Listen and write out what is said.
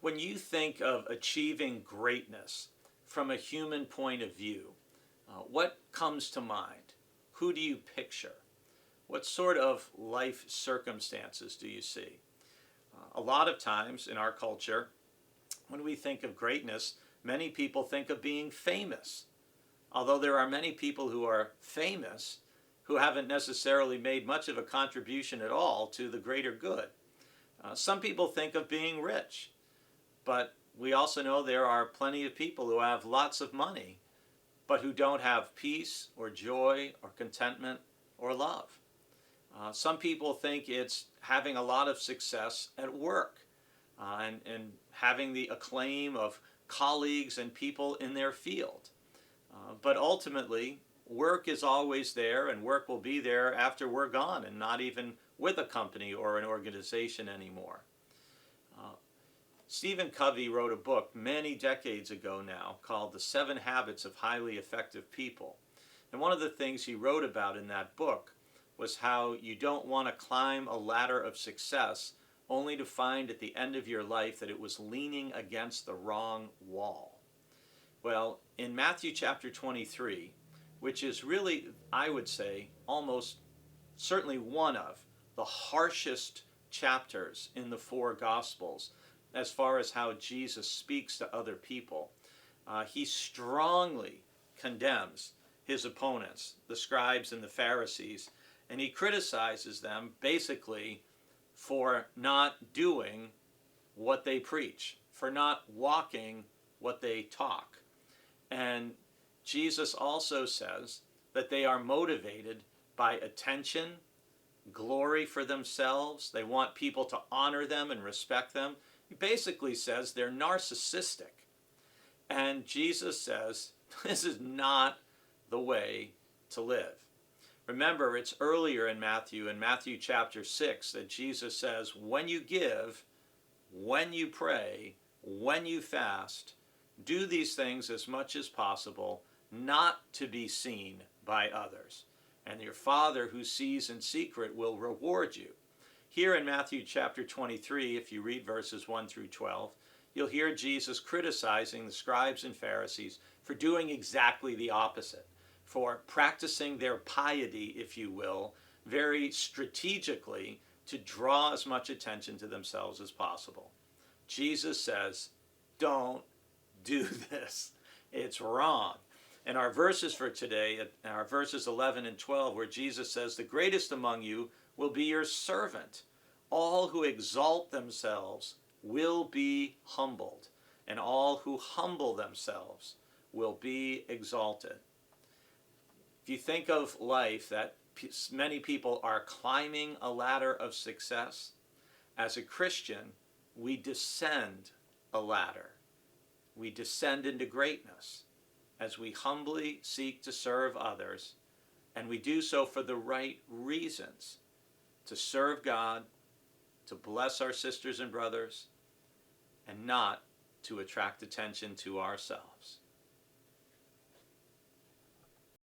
When you think of achieving greatness from a human point of view, what comes to mind? Who do you picture? What sort of life circumstances do you see? A lot of times in our culture, when we think of greatness, many people think of being famous. Although there are many people who are famous who haven't necessarily made much of a contribution at all to the greater good. Some people think of being rich, but we also know there are plenty of people who have lots of money, but who don't have peace or joy or contentment or love. Some people think it's having a lot of success at work and having the acclaim of colleagues and people in their field. But ultimately, work is always there, and work will be there after we're gone and not even with a company or an organization anymore. Stephen Covey wrote a book many decades ago now called The 7 Habits of Highly Effective People. And one of the things he wrote about in that book was how you don't want to climb a ladder of success only to find at the end of your life that it was leaning against the wrong wall. Well, in Matthew chapter 23, which is really, I would say, almost certainly one of the harshest chapters in the 4 Gospels as far as how Jesus speaks to other people, he strongly condemns his opponents, the scribes and the Pharisees, and he criticizes them basically for not doing what they preach, for not walking what they talk. And Jesus also says that they are motivated by attention, glory for themselves. They want people to honor them and respect them. He basically says they're narcissistic. And Jesus says this is not the way to live. Remember, it's earlier in Matthew chapter 6, that Jesus says, when you give, when you pray, when you fast, do these things as much as possible, not to be seen by others. And your Father who sees in secret will reward you. Here in Matthew chapter 23, if you read verses 1 through 12, you'll hear Jesus criticizing the scribes and Pharisees for doing exactly the opposite, for practicing their piety, if you will, very strategically to draw as much attention to themselves as possible. Jesus says, don't do this. It's wrong. And our verses for today are verses 11 and 12, where Jesus says, the greatest among you will be your servant. All who exalt themselves will be humbled, and all who humble themselves will be exalted. If you think of life, that many people are climbing a ladder of success, as a Christian, we descend a ladder. We descend into greatness as we humbly seek to serve others, and we do so for the right reasons, to serve God, to bless our sisters and brothers, and not to attract attention to ourselves.